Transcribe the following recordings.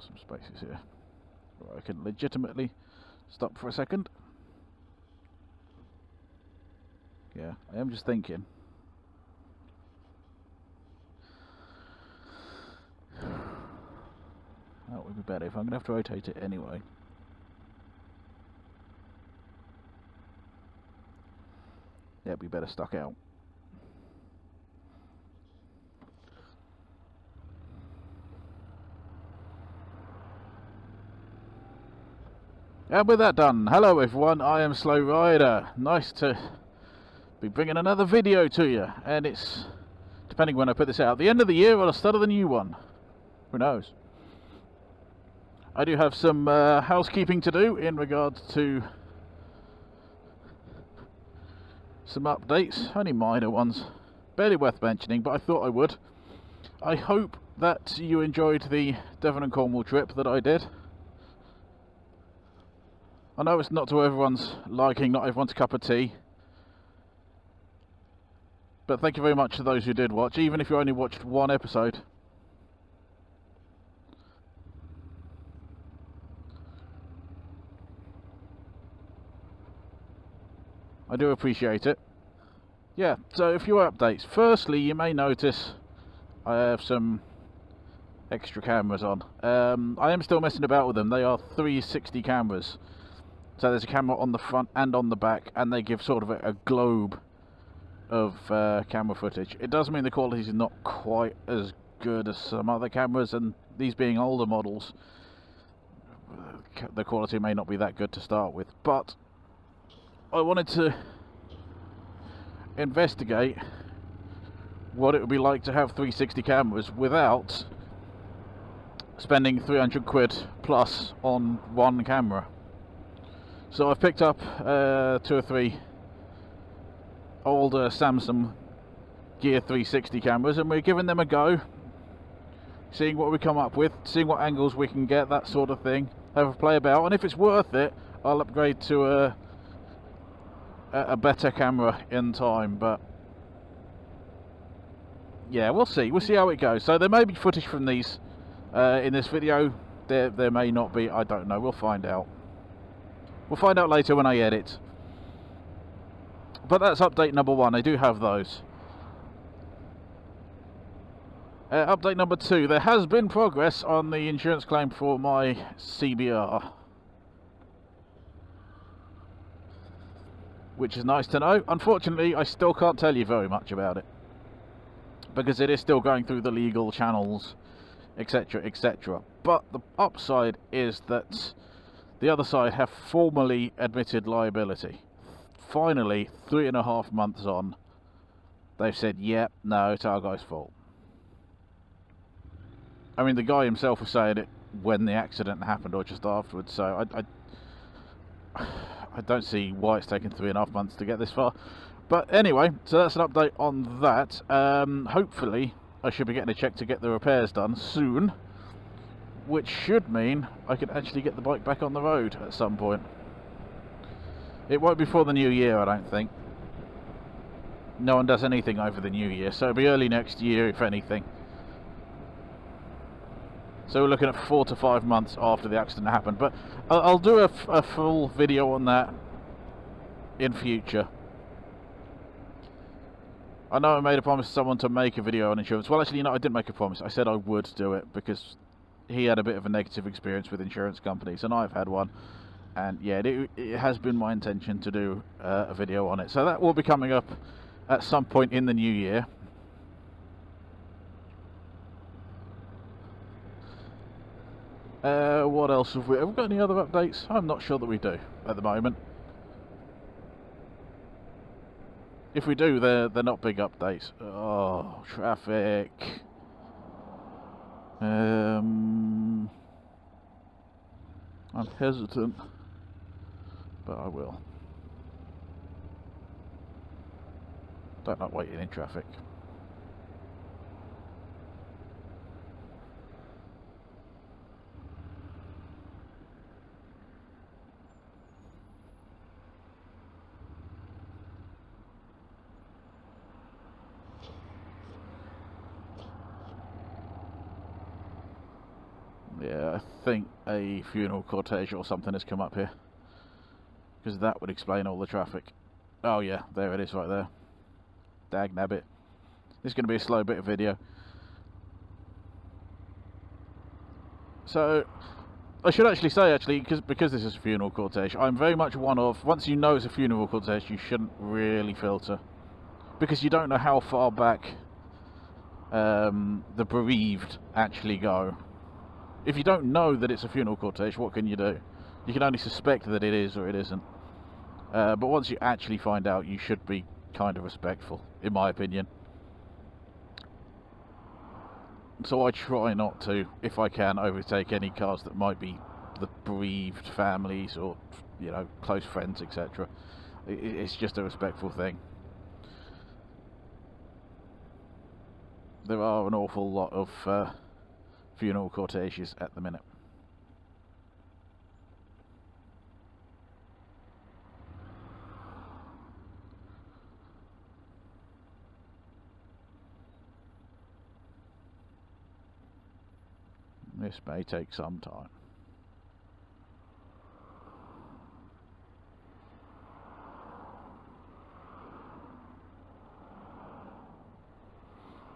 some spaces here where I can legitimately stop for a second. Yeah, I am just thinking. That would be better if I'm going to have to rotate it anyway. Yeah, it'd be better stuck out. And with that done, hello everyone, I am Slow Rider. Nice to be bringing another video to you, and it's, depending when I put this out, the end of the year or the start of the new one. Who knows? I do have some housekeeping to do in regards to some updates, only minor ones, barely worth mentioning, but I thought I would. I hope that you enjoyed the Devon and Cornwall trip that I did. I know it's not to everyone's liking, not everyone's cup of tea, but thank you very much to those who did watch, even if you only watched one episode. I do appreciate it. Yeah, so a few updates. Firstly, you may notice I have some extra cameras on. I am still messing about with them. They are 360 cameras. So there's a camera on the front and on the back, and they give sort of a globe of camera footage. It does mean the quality is not quite as good as some other cameras, and these being older models, the quality may not be that good to start with. But I wanted to investigate what it would be like to have 360 cameras without spending 300 quid plus on one camera. So I've picked up 2 or 3 older Samsung Gear 360 cameras, and we're giving them a go, seeing what we come up with, seeing what angles we can get, that sort of thing. Have a play about, and if it's worth it, I'll upgrade to a better camera in time. But yeah, we'll see how it goes. So there may be footage from these in this video, there may not be, I don't know, we'll find out. We'll find out later when I edit. But that's update number 1. I do have those. Update number 2. There has been progress on the insurance claim for my CBR, which is nice to know. Unfortunately, I still can't tell you very much about it, because it is still going through the legal channels, etc, etc. But the upside is that the other side have formally admitted liability. Finally, 3.5 months on, they've said, yeah, no, it's our guy's fault. I mean, the guy himself was saying it when the accident happened or just afterwards, so I don't see why it's taken 3.5 months to get this far. But anyway, so that's an update on that. Hopefully, I should be getting a check to get the repairs done soon, which should mean I can actually get the bike back on the road at some point. It won't be before the new year, I don't think. No one does anything over the new year, so it'll be early next year, if anything. So we're looking at 4 to 5 months after the accident happened. But I'll do a full video on that in future. I know I made a promise to someone to make a video on insurance. Well, actually, no, I didn't make a promise. I said I would do it because he had a bit of a negative experience with insurance companies, and I've had one. And yeah, it has been my intention to do a video on it. So that will be coming up at some point in the new year. What else have we got? Any other updates? I'm not sure that we do at the moment. If we do, they're not big updates. Oh, traffic. I'm hesitant, but I will. Don't like waiting in traffic. Yeah, I think a funeral cortege or something has come up here, because that would explain all the traffic. Oh yeah, there it is right there. Dag nabbit. This is going to be a slow bit of video. So, I should actually say, because this is a funeral cortege, I'm very much one of, once you know it's a funeral cortege, you shouldn't really filter. Because you don't know how far back the bereaved actually go. If you don't know that it's a funeral cortege, what can you do? You can only suspect that it is or it isn't. But once you actually find out, you should be kind of respectful, in my opinion. So I try not to, if I can, overtake any cars that might be the bereaved families or, you know, close friends, etc. It's just a respectful thing. There are an awful lot of funeral corteges at the minute. This may take some time.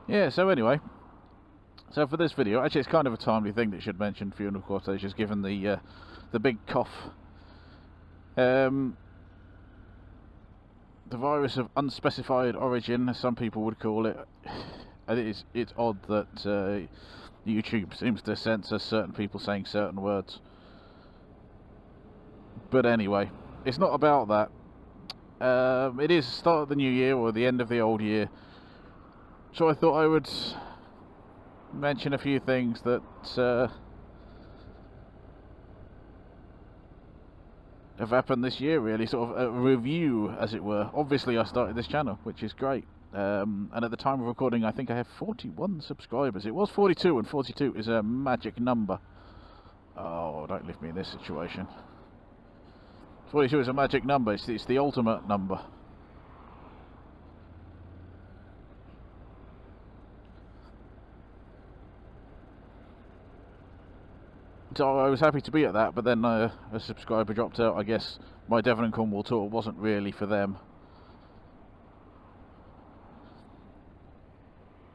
Yeah, so anyway, so for this video, actually it's kind of a timely thing that should mention funeral corteges, given the big cough. The virus of unspecified origin, as some people would call it. It's odd that YouTube seems to censor certain people saying certain words. But anyway, it's not about that. It is the start of the new year, or the end of the old year. So I thought I would mention a few things that have happened this year, really, sort of a review, as it were. Obviously I started this channel, which is great. And at the time of recording, I think I have 41 subscribers. It was 42, and 42 is a magic number. Oh, don't leave me in this situation. 42 is a magic number. It's the ultimate number. So I was happy to be at that, but then a subscriber dropped out. I guess my Devon and Cornwall tour wasn't really for them.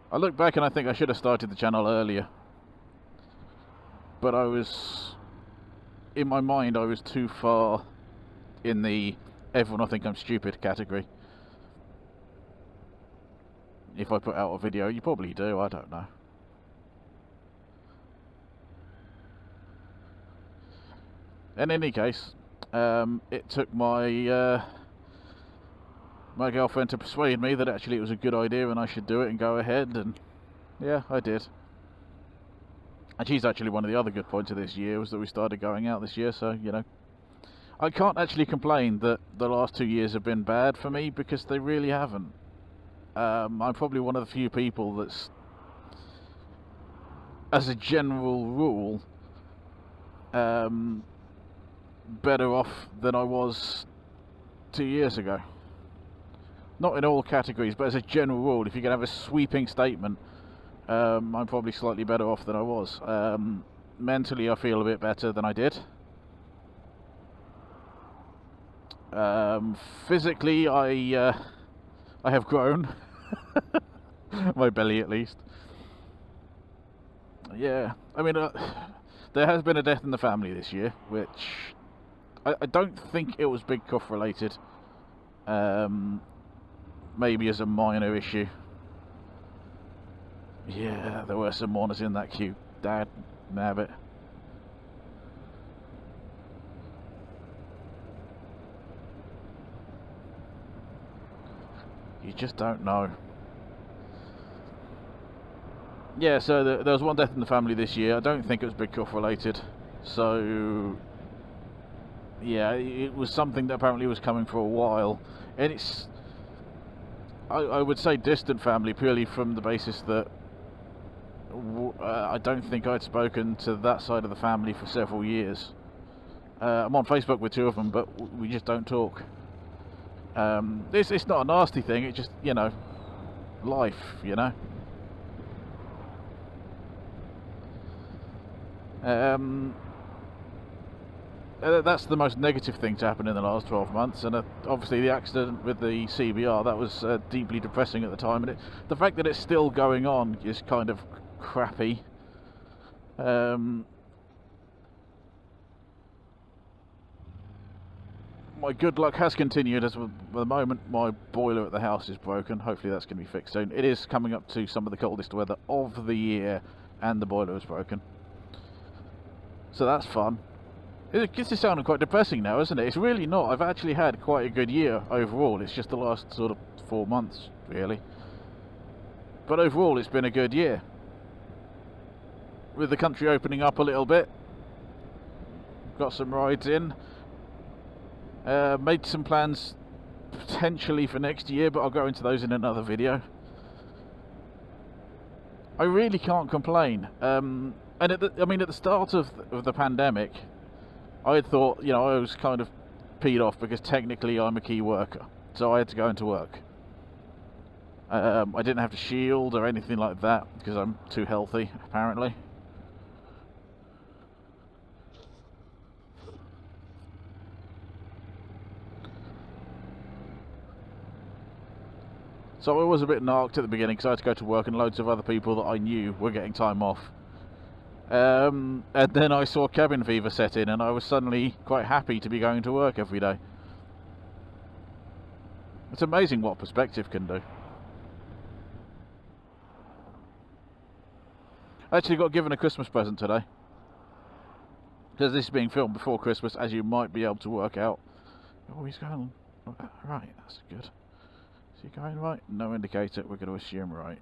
I look back and I think I should have started the channel earlier. But in my mind, I was too far in the everyone will think I'm stupid category. If I put out a video, you probably do, I don't know. In any case, it took my my girlfriend to persuade me that actually it was a good idea and I should do it and go ahead, and yeah, I did. And she's actually one of the other good points of this year was that we started going out this year, so, you know. I can't actually complain that the last 2 years have been bad for me, because they really haven't. I'm probably one of the few people that's, as a general rule, better off than I was 2 years ago. Not in all categories, but as a general rule, if you can have a sweeping statement, I'm probably slightly better off than I was. Mentally, I feel a bit better than I did. Physically, I have grown. My belly, at least. Yeah, I mean, there has been a death in the family this year, which I don't think it was big cough related. Maybe as a minor issue. Yeah, there were some mourners in that queue. Dad, nabbit. You just don't know. Yeah, so there was one death in the family this year. I don't think it was big cough related. So, yeah, it was something that apparently was coming for a while. And it's, I would say distant family, purely from the basis that I don't think I'd spoken to that side of the family for several years. I'm on Facebook with two of them, but we just don't talk. It's not a nasty thing, it's just, you know, life, you know. Um, that's the most negative thing to happen in the last 12 months, and obviously the accident with the CBR, that was deeply depressing at the time, and the fact that it's still going on is kind of crappy. My good luck has continued, as at the moment my boiler at the house is broken. Hopefully that's going to be fixed soon. It is coming up to some of the coldest weather of the year, and the boiler is broken, so that's fun. It gets to sounding quite depressing now, isn't it? It's really not. I've actually had quite a good year overall. It's just the last sort of 4 months, really. But overall, it's been a good year. With the country opening up a little bit, got some rides in. Made some plans potentially for next year, but I'll go into those in another video. I really can't complain. And at the start of the pandemic, I had thought, you know, I was kind of peed off because technically I'm a key worker, so I had to go into work. I didn't have to shield or anything like that because I'm too healthy, apparently. So I was a bit narked at the beginning because I had to go to work, and loads of other people that I knew were getting time off. And then I saw cabin fever set in, and I was suddenly quite happy to be going to work every day. It's amazing what perspective can do. I actually got given a Christmas present today, because this is being filmed before Christmas, as you might be able to work out. Oh, he's going right, that's good. Is he going right? No indicator, we're going to assume right,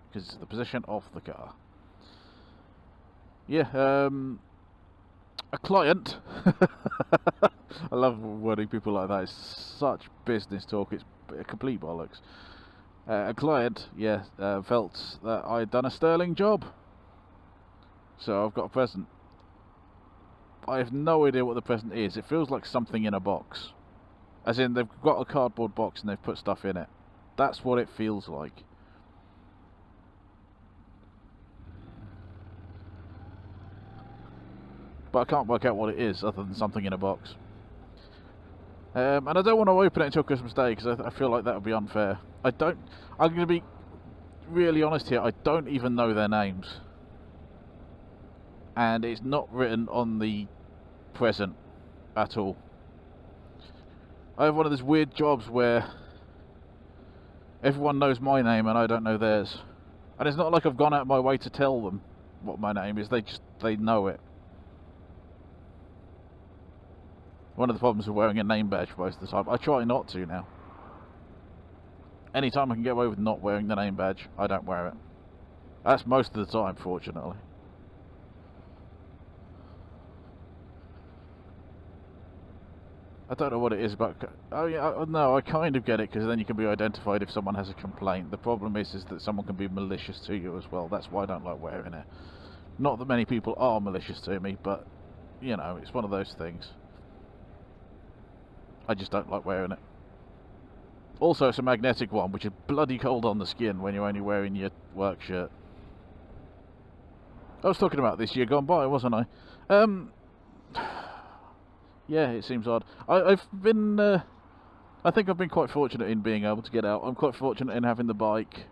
because it's the position of the car. Yeah, a client. I love wording people like that. It's such business talk. It's complete bollocks. A client, yeah, felt that I had done a sterling job, so I've got a present. I have no idea what the present is. It feels like something in a box, as in they've got a cardboard box and they've put stuff in it. That's what it feels like. But I can't work out what it is other than something in a box. And I don't want to open it until Christmas Day because I feel like that would be unfair. I'm going to be really honest here, I don't even know their names. And it's not written on the present at all. I have one of those weird jobs where everyone knows my name and I don't know theirs. And it's not like I've gone out of my way to tell them what my name is, they know it. One of the problems with wearing a name badge most of the time. I try not to now. Anytime I can get away with not wearing the name badge, I don't wear it. That's most of the time, fortunately. I don't know what it is about... Oh yeah, no, I kind of get it, because then you can be identified if someone has a complaint. The problem is that someone can be malicious to you as well. That's why I don't like wearing it. Not that many people are malicious to me, but, you know, it's one of those things. I just don't like wearing it. Also, it's a magnetic one, which is bloody cold on the skin when you're only wearing your work shirt. I was talking about this year gone by, wasn't I? Yeah, it seems odd. I've been... I think I've been quite fortunate in being able to get out. I'm quite fortunate in having the bike.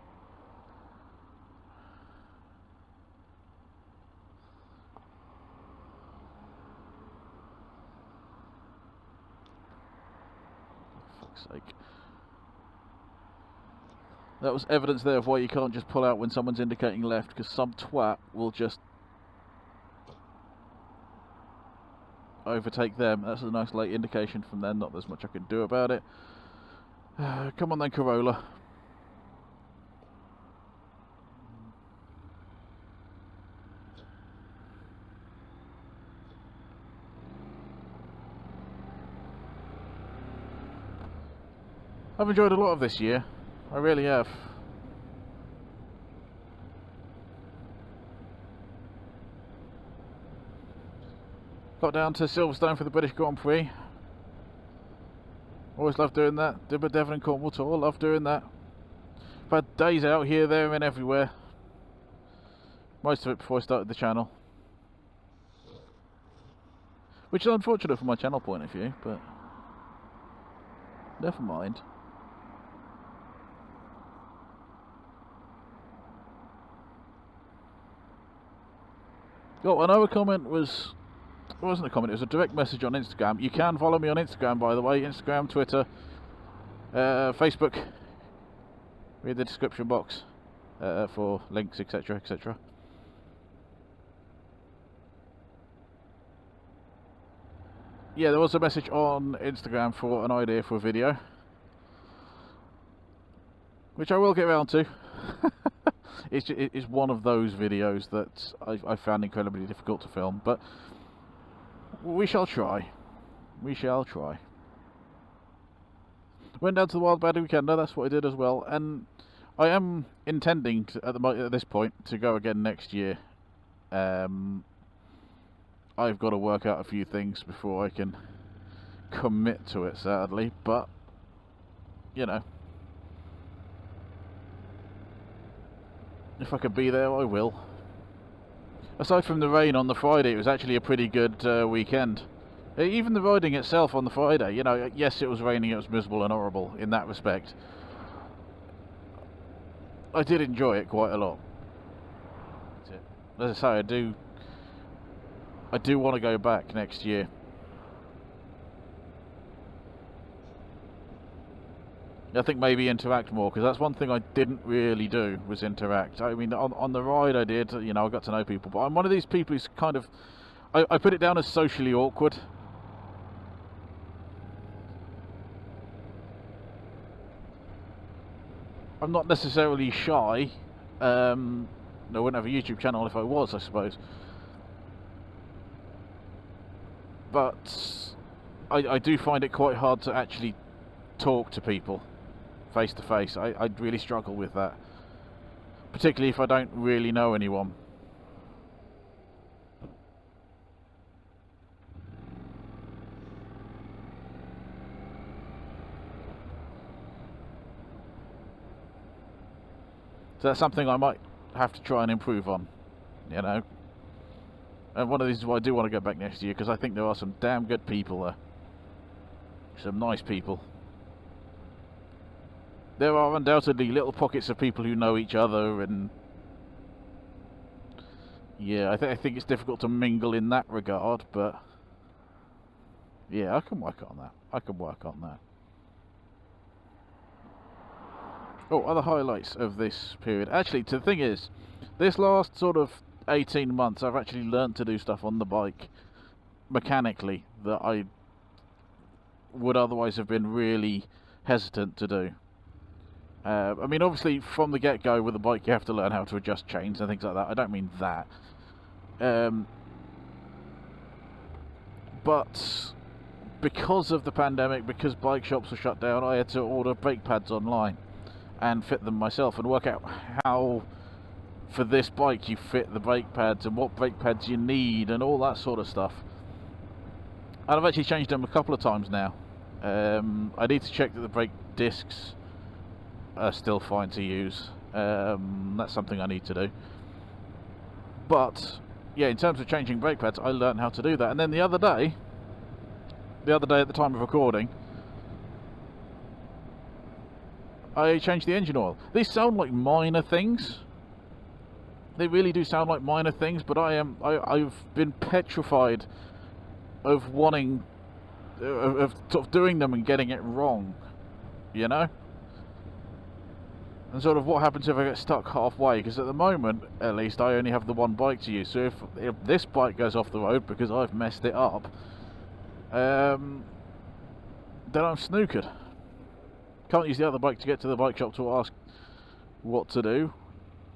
For fuck's sake. That was evidence there of why you can't just pull out when someone's indicating left, because some twat will just overtake them. That's a nice late indication from them. Not there's much I can do about it. Come on then, Corolla. I've enjoyed a lot of this year. I really have. Got down to Silverstone for the British Grand Prix. Always love doing that. Did the Devon and Cornwall tour, love doing that. I've had days out here, there and everywhere. most of it before I started the channel. Which is unfortunate from my channel point of view, but never mind. Oh, another comment was... It wasn't a comment, it was a direct message on Instagram. You can follow me on Instagram, by the way. Instagram, Twitter, Facebook. Read the description box for links, etc, etc. Yeah, there was a message on Instagram for an idea for a video, which I will get around to. It's one of those videos that I found incredibly difficult to film, but we shall try. We shall try. Went down to the Wild Bad Weekender, that's what I did as well, and I am intending to, at this point, to go again next year. I've got to work out a few things before I can commit to it, sadly, but, you know, if I can be there, I will. Aside from the rain on the Friday, it was actually a pretty good weekend. Even the riding itself on the Friday, you know, yes, it was raining, it was miserable and horrible in that respect. I did enjoy it quite a lot. As I say, I do want to go back next year. I think maybe interact more, because that's one thing I didn't really do, was interact. I mean, on the ride I did, you know, I got to know people, but I'm one of these people who's kind of... I put it down as socially awkward. I'm not necessarily shy. I wouldn't have a YouTube channel if I was, I suppose. But I do find it quite hard to actually talk to people face to face. I really struggle with that, particularly if I don't really know anyone. So that's something I might have to try and improve on, you know. And one of these is why I do want to go back next year, because I think there are some damn good people there. Some nice people. There are undoubtedly little pockets of people who know each other, and yeah, I think it's difficult to mingle in that regard, but yeah, I can work on that. I can work on that. Oh, other highlights of this period. Actually, the thing is, this last sort of 18 months, I've actually learnt to do stuff on the bike mechanically that I would otherwise have been really hesitant to do. I mean, obviously, from the get-go with the bike, you have to learn how to adjust chains and things like that. I don't mean that. But because of the pandemic, because bike shops were shut down, I had to order brake pads online and fit them myself and work out how, for this bike, you fit the brake pads and what brake pads you need and all that sort of stuff. And I've actually changed them a couple of times now. I need to check that the brake discs are still fine to use. That's something I need to do. But yeah, in terms of changing brake pads, I learned how to do that. And then the other day at the time of recording, I changed the engine oil. These sound like minor things. They really do sound like minor things, but I've been petrified of wanting, of sort of doing them and getting it wrong, you know? And sort of what happens if I get stuck halfway, because at the moment, at least, I only have the one bike to use. So if this bike goes off the road because I've messed it up, then I'm snookered. Can't use the other bike to get to the bike shop to ask what to do.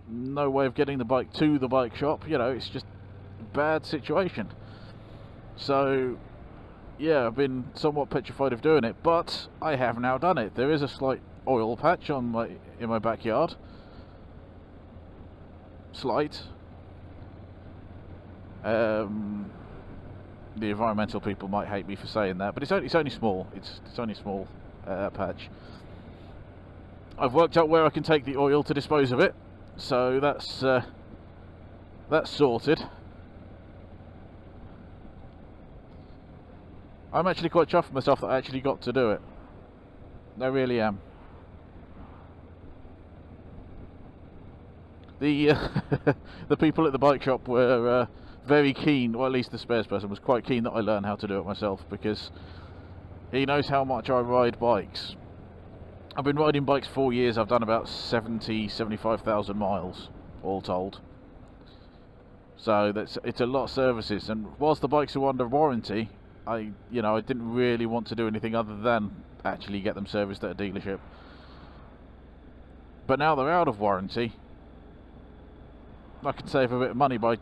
No way of getting the bike to the bike shop, you know, it's just a bad situation. So yeah, I've been somewhat petrified of doing it, but I have now done it. There is a slight oil patch in my backyard. Slight. The environmental people might hate me for saying that, but it's only small. It's only a small patch. I've worked out where I can take the oil to dispose of it, so that's that's sorted. I'm actually quite chuffed with myself that I actually got to do it. I really am. The the people at the bike shop were very keen, or at least the spares person was quite keen that I learn how to do it myself, because he knows how much I ride bikes. I've been riding bikes 4 years. I've done about 75,000 miles all told. So it's a lot of services, and whilst the bikes are under warranty, I didn't really want to do anything other than actually get them serviced at a dealership. But now they're out of warranty, I can save a bit of money by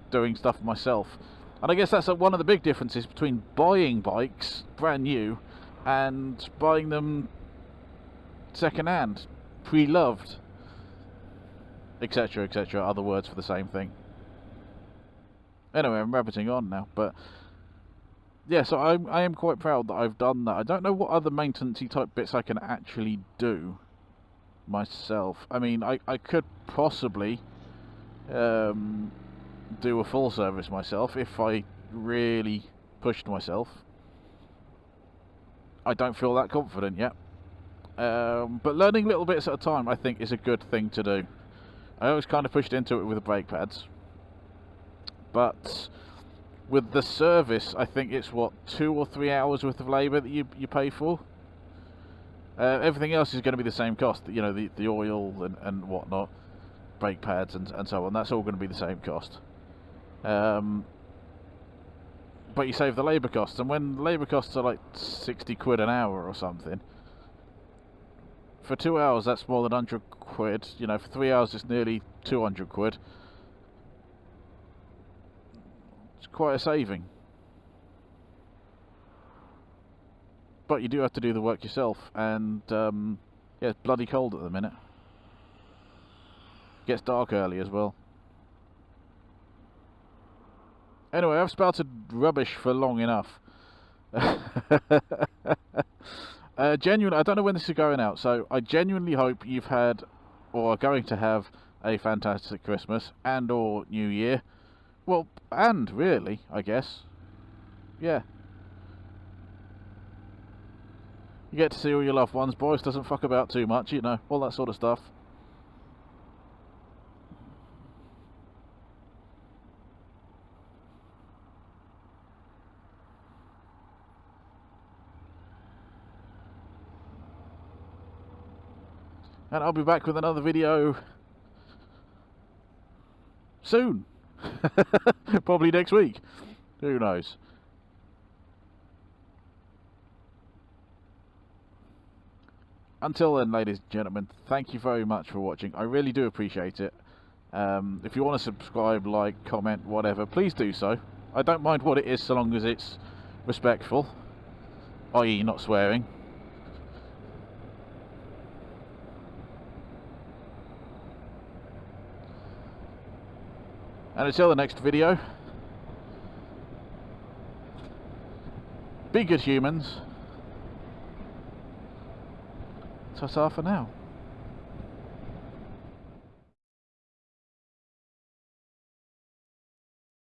doing stuff myself. And I guess that's one of the big differences between buying bikes brand new and buying them second hand, pre-loved, etc, etc, other words for the same thing. Anyway, I'm rabbiting on now, but yeah, so I am quite proud that I've done that. I don't know what other maintenance-y type bits I can actually do myself. I mean, I could possibly do a full service myself if I really pushed myself. I don't feel that confident yet. But learning little bits at a time, I think, is a good thing to do. I always kind of pushed into it with the brake pads. But with the service, I think it's, what, 2 or 3 hours worth of labour that you pay for? Everything else is going to be the same cost. You know, the oil and whatnot, brake pads and so on. That's all going to be the same cost. But you save the labour costs. And when labour costs are like 60 quid an hour or something, for 2 hours that's more than 100 quid. You know, for 3 hours it's nearly 200 quid. It's quite a saving. But you do have to do the work yourself, and yeah, it's bloody cold at the minute. Gets dark early as well. Anyway, I've spouted rubbish for long enough. Genuinely, I don't know when this is going out, so I genuinely hope you've had, or are going to have, a fantastic Christmas and or New Year. Well, and really, I guess. Yeah. You get to see all your loved ones. Boris doesn't fuck about too much, you know, all that sort of stuff. And I'll be back with another video soon. Probably next week. Who knows? Until then, ladies and gentlemen, thank you very much for watching. I really do appreciate it. If you want to subscribe, like, comment, whatever, please do so. I don't mind what it is so long as it's respectful, i.e. not swearing. And until the next video, be good humans. Ta-ta for now.